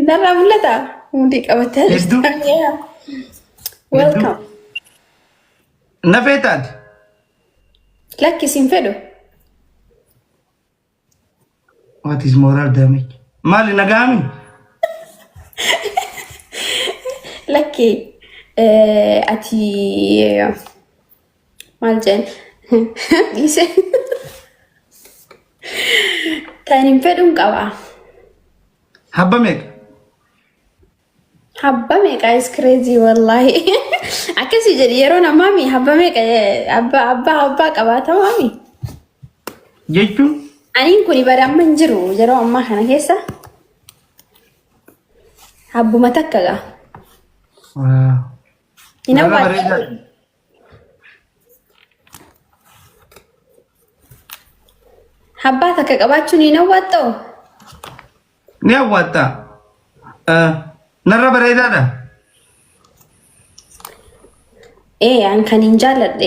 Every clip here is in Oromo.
نرى ملتا وديك أبتها هدو ويلكم نفيتات لك سينفدو what is moral damage مالي نقامي لك أتي مالجن ديسي تاني فدون قوا حبة ميك حبة ميك ايس كريزي والله أكسي جريرون مامي حبة ميك أبا قوا تمامي جيتو أنين كوني بدأ من جرو أما خنا كيسا حبو متكغا واو ينو نرى بريدة حباتك قباتشون ينواتو نيواتا نرى بريدة ده إيه أن كان ينجالد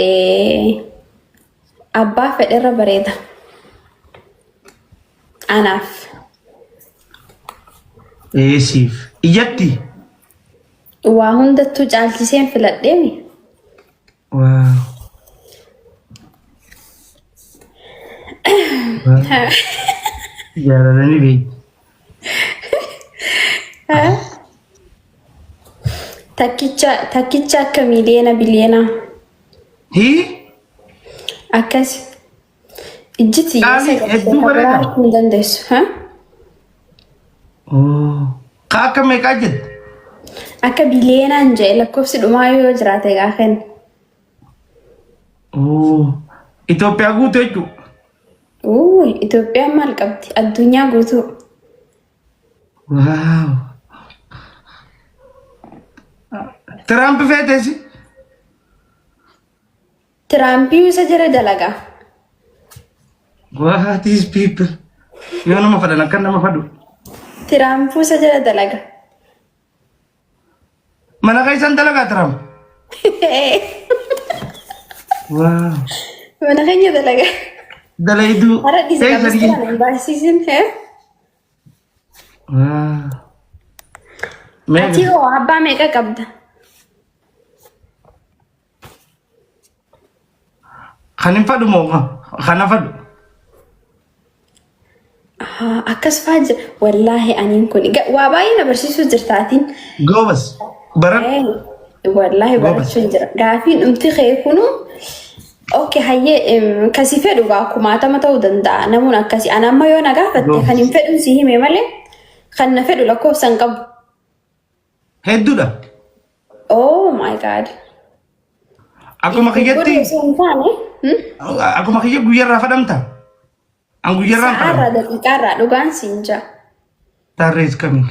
أبا فدر بريدة أناف ايه سيف إجابتي وهندتو جالتسين في الدمي واو يا راني بي تكيتشا كميلينا بلينا هي أكاس إجتي قالي هدو بريدة من دندس ها اوه كاكا ميك أجد أكا بلينا نجي لكوفس دمايو جراتي غاخن اوه إثيوبيا قوتو يجو أوه إثيوبيا مال قبتي الدنيا قوتو واو ترامب فاتسي ترامبيو سجرة دلقا what these people يونا ما فدنا كنا ما فدو ترامبو سجرة دلقا mana kaisan talaga Trump wow mana kanya dalaga dala itu Harap di sana sekarang basisin he wow Ati mega ho abba mega kabda kanin fadu mo ka kana fadu akkas fajr wallahi anin kuni wa bayina barsiisu jirtaatin gobas barat wallahi barsiisu jira gaafin umti khaykunu اوكي هي كسي فدو باكو ما تمتو دندا نمونا كسي انا ما يونا غافت خنين فدو سي هي مالي خن فدو لكو سنقب hedu dah oh my god aku makiyati aku makiyat guyar rafa damta ang guyar rafa ara da ikara dugan sinja taris kami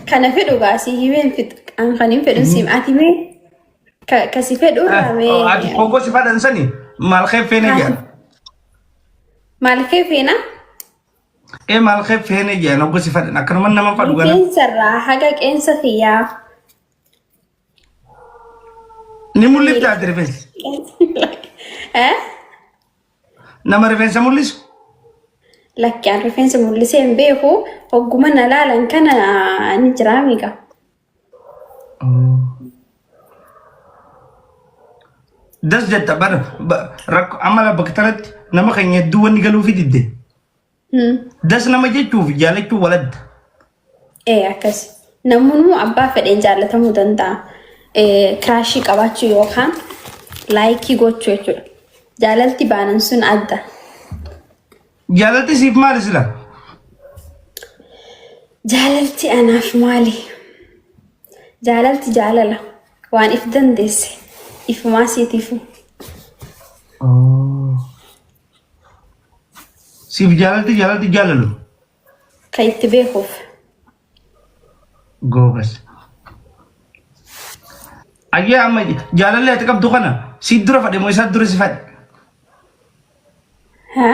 kana fedu gasi hiwen fit an khanin fedu sim atime كسي فدو رامي ati koko si fadan sani mal khefene ja مالك فينا mal khefene ja no go si fadan akar man nama fadu gana كين سرا حاجة كين سفيا ni mulit ta adrefes ها nama referensa mulis لك يعني رفين سمولسين بيهو وقمنا لا لان كان نجراميكا das jetta bar rak amala baktarat nama kanya duwan ni galu fi didde das nama jechuuf jaalachuu walad ايه اكس نمونو ابا فدين جالته مدنتا كراشي قباچو يوكان لايكي gochuu jechuudha jaalalti baanan sun adda jaalati siif maal isla jaalalti anaaf maali jaalalti jaalala waan if dandeesse if maasiitifu siif jaalati jaalalu ka itti beekuuf gobas ayya amma jaalalli ati qabdu kana si dura fadhe moo isaa dura si fadhe ها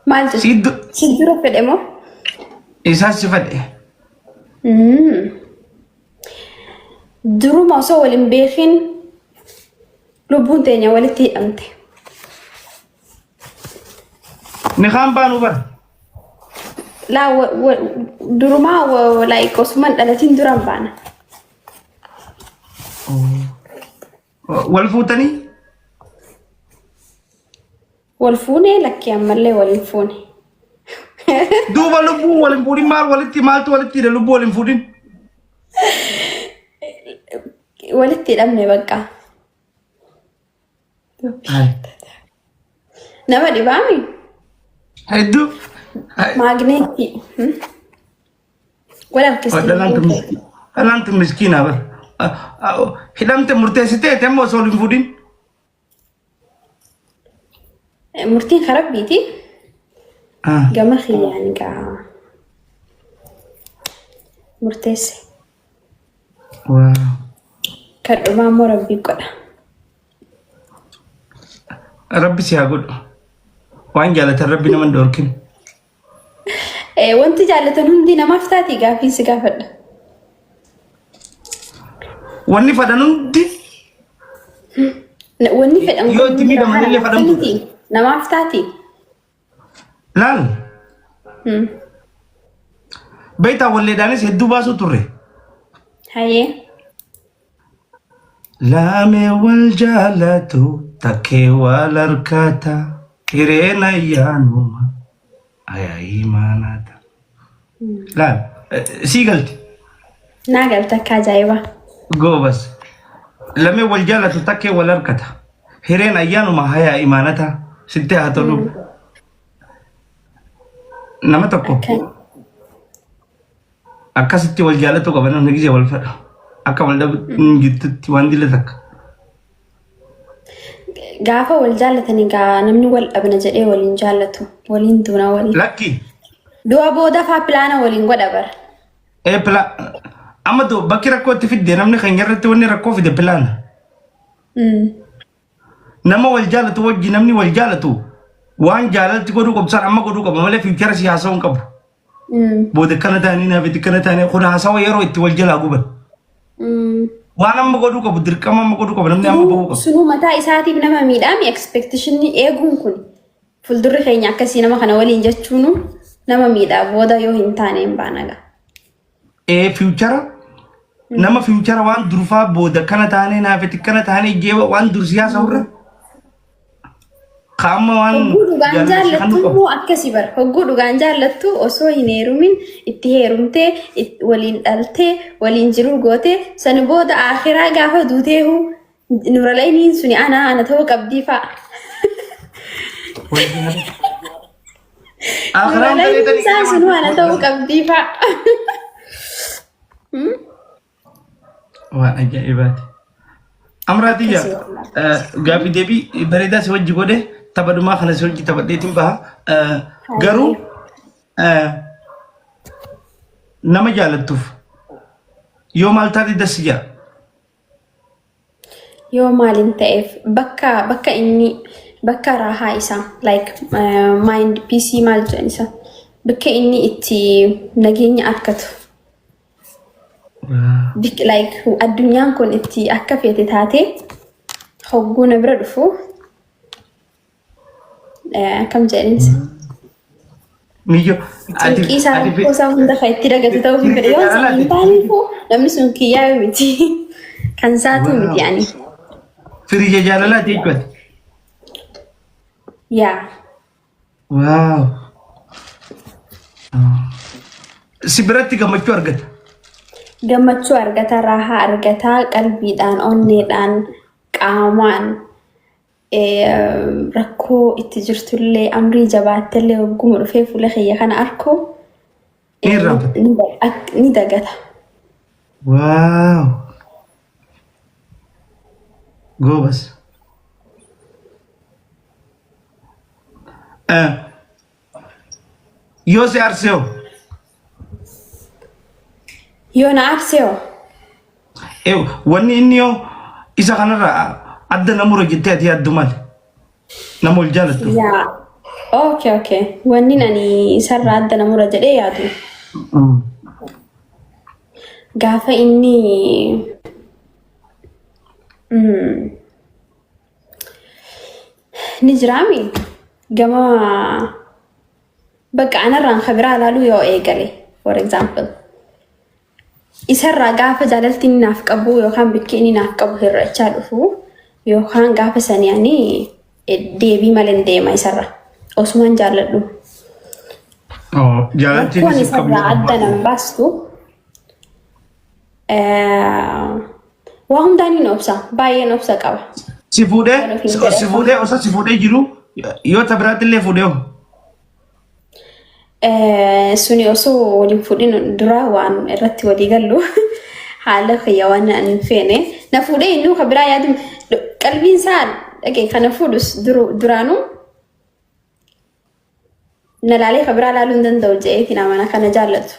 مالتي سيدرو في الامو isaa si fadhe درو ما سو ولمبيخين لبون تانيا ولتي أنت ni khaan baanu bar لا درما ولايك عثمان 30 درهم بانا والفوتني والفوني لك يا ملي والفوني دوبا لبو والفودين مال ولتي مالت ولتي لبو والفودين ولدتي الأمني بقى نما دي بامي هيدو ماغنيتي ولا الكسر أنت مسكينة بس هدمت مرتسيتة تم وصول الفودين مرتين خرب بيتي جمخي يعني كا مرتسي واو كرما مربي كده ربي سيقول وان جالت ربنا من دوركن وانت جالتهم دينا ما فتاتي قافي سقافل واني فدانون دي واني فدان يو تمي دمان اللي فدان نما فتاتي لا بيتا ولدانس هدو باسو توري هاي لامي والجالتو تكي والاركاتا كيرينا يانوما اي ايماناتا لا سيقلت ناقلتك جايبه جو بس لامي والجالتو تكي والاركاتا هيرين ايانوما هيا ايماناتا ستة هتلو نما تكو أكا ستة والجالتو قبنا نجي والفرق أكا والدا نجيت واندي لتك قافة والجالتني قا نمني والأبنى جري ولين جالتو ولين دونا ولين لكي دو أبو دفع بلانا ولين قدبر إيه بلا أما دو بكي ركو تفيد نمني خنجرت وني ركو في دي بلانا نما والجالتو وجي نمني والجالتو وان جالت قدو قبصر أما قدو قبا ملي في كرسي حاسون قبو بود كنا تاني نبي كنا تاني خدا حاسوا يرو يتوالجل أقوبل وانا ما قدو قبو درك أما ما قدو قبو نمني أما بقو قبو سنو متى إساتي بنما ميدامي expectationni eeguun kun fuldurri keenya akkasii nama kana waliin jechuun nama miidhaa booda yoo hin taane hin baanaga. Future nama future waan durfaa booda kana taane naafeti kana taane jeewa waan dursiyaa sawra qaama waan dhugaan jaallattu moo akkasii bar hogguu dhugaan jaallattu osoo hin heerumin itti heerumtee waliin dhaltee waliin jiruu gootee sani booda akhiraa gaafa duuteehu nuralainiin suni ana ta'uu qabdii fa'a. nuralainiin isaa sunu ana ta'uu qabdii fa'a. waan ajaa'ibaati. Amraatiyya gaafi deebii bareedaa si wajji godhe taphadumaa kana si wajji taphadheetiin baha garuu nama jaalattuuf yoo maal taate dassi jira. Yoo maalin ta'eef bakka inni bakka raahaa isaa like mind PC maal jedhan isa bakka inni itti nageenya arkatu. Like addunyaan kun itti akka feete taate hogguu na bira dhufu akkam jedhinsa. Miyyo Cinqii isaa rakkoo isaa hunda kan itti dagatu ta'uu hin fedhe yoo hin taaneefu namni sun kiyyaa miti kan isaatu miti ani. Firija jaalalaati jechuudha. Yaa. Waaw. Si biratti gammachuu argata. Gammachuu argata, raahaa argata, qalbiidhaan, onneedhaan, qaamaan rakkoo itti jirtullee amrii jabaattellee hogguma dhufee fuula kiyya kana arku ni dagata. Waaw. Gobas. Yoo si arseo. Yoo na arseo. Wanni inni yoo isa kanarraa adda namura jettee ati addu maali? Nama ol jaalattu. Yaa. Okay. Wanni ani isarraa adda namura jedhee yaadu. Gaafa inni ni jiraami gama bakka anarraan kabiraa ilaaluu yoo eegale for example isarraa gaafa jaalalti inni naaf qabu yookaan bikki inni naaf qabu hir'achaa dhufu yookaan gaafa sanii ani deebii malee deema isarra osumaan jaaladhu. Jaalalti inni siif qabu adda nan baastu waa hundaan hin obsa baay'een obsa qaba. Si fuudhee osoo si fuudhee jiru yoo tabiraatti illee fuudhee suni osoo waliin fuudhin dura waan irratti walii gallu haala fayyaa waan ani hin feene na fuudhee inni ka biraa yaadu qalbiin isaa dhagee kana fuudhus duraanuu na laalee ka biraa laaluu hin danda'u je'eetiin amana kana jaallatu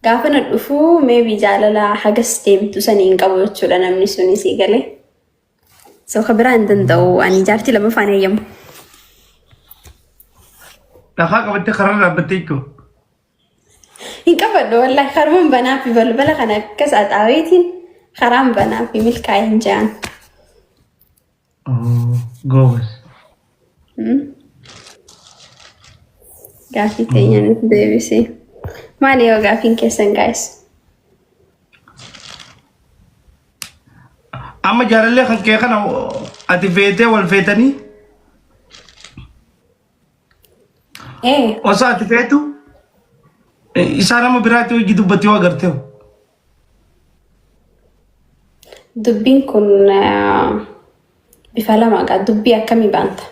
gaafa na dhufuu meebii jaalala hagas deemtu sanii hin qabu jechuudha namni suni sii galee so ka biraa hin danda'u ani jaartii lama faana eeyyamu. Dhahaa qabattee karaa dhaabbattee jiru. Hin qabadhu wallahi karuun banaa fi balbala kana akkas axaaweetiin karaan banaa fi milkaa'ee hin jaan. Goobas. Gaaffii teenya nuti deebisee. Maali yoo gaaffiin keessan gaa'is? Amma jaalallee kan kee kana ati feetee wal feetanii? Osoo ati feetu isaa nama biraatti hojii dubbatti yoo agartee. Dubbiin kun bifa lama qaba. Dubbii akkamii baanta?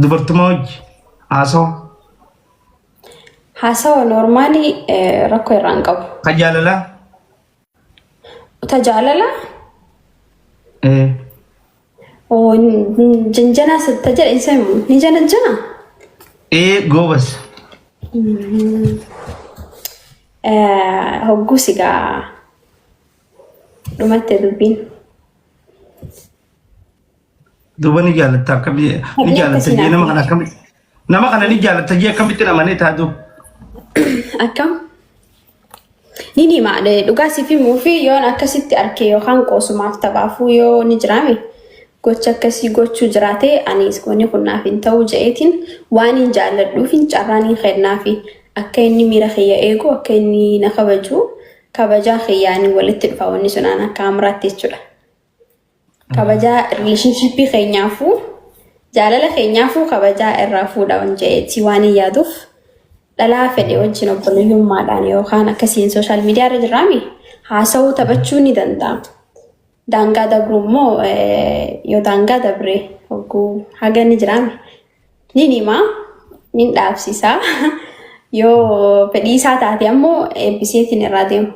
Dubartummaa hojii haasawa. Haasawa noormaalii rakkoo irraan qabu. Ka jaalalaa? Ta jaalalaa? Janjana sitta jedha isa ni janajjana? Goobas. Hogguu sigaa dhumatte dubbiin. Duuba ni jaalatta akkamitti ni jaalatta jee nama kana ni jaalatta jee akkamitti namanee taatu. Akkam? Nini maadhe dhugaa siif himuu fi yoon akkasitti arkee yookaan qoosumaaf taphaafuu yoo ni jiraame gocha akkasii gochuu jiraate anis wanni kun naaf hin ta'u je'eetiin waan hin jaalladhuuf hin carraan hin kennaafi akka inni miira kiyya eegu akka inni na kabaju kabajaa kiyyaanii walitti dhufa wanni sunaan akka amraatti jechuudha. Kabajaa rileeshinshippii keenyaafuu jaalala keenyaafuu kabajaa irraa fuudha waan je'eetii waan hin yaaduuf dhalaa fedhe wajjin obboleeyyummaadhaan yookaan akkasiin sooshaal miidiyaa irra jirraami haasawuu taphachuu ni danda'a. Daangaa dabru immoo yoo daangaa dabre hogguu haga ni jiraame ni himaa ni dhaabsisaa yoo fedhii isaa taate ammoo eebbiseetiin irraa deemu.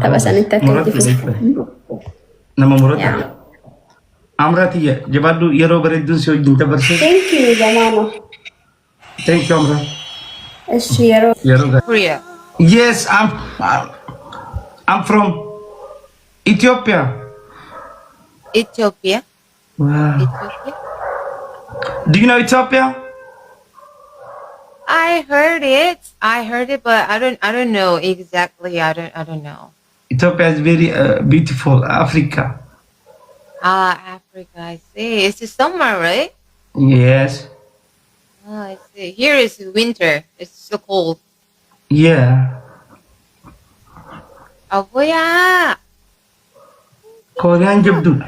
Tapha sanitti akka itti fufu. Nama murata. Amraati jabaadhu yeroo bareedduun si wajjin dabarsee. Thank you Jamaano. Thank you Amra. Korea. Yes, I'm from Ethiopia. Ethiopia. Wow. Ethiopia. Do you know Ethiopia? I heard it, but I don't know exactly. I don't know. Ethiopia is very beautiful. Africa. Africa. I see. It's the summer, right? Yes. Oh, I see. Here is winter. It's so cold. Yeah. Oh, yeah. Korean jabdu.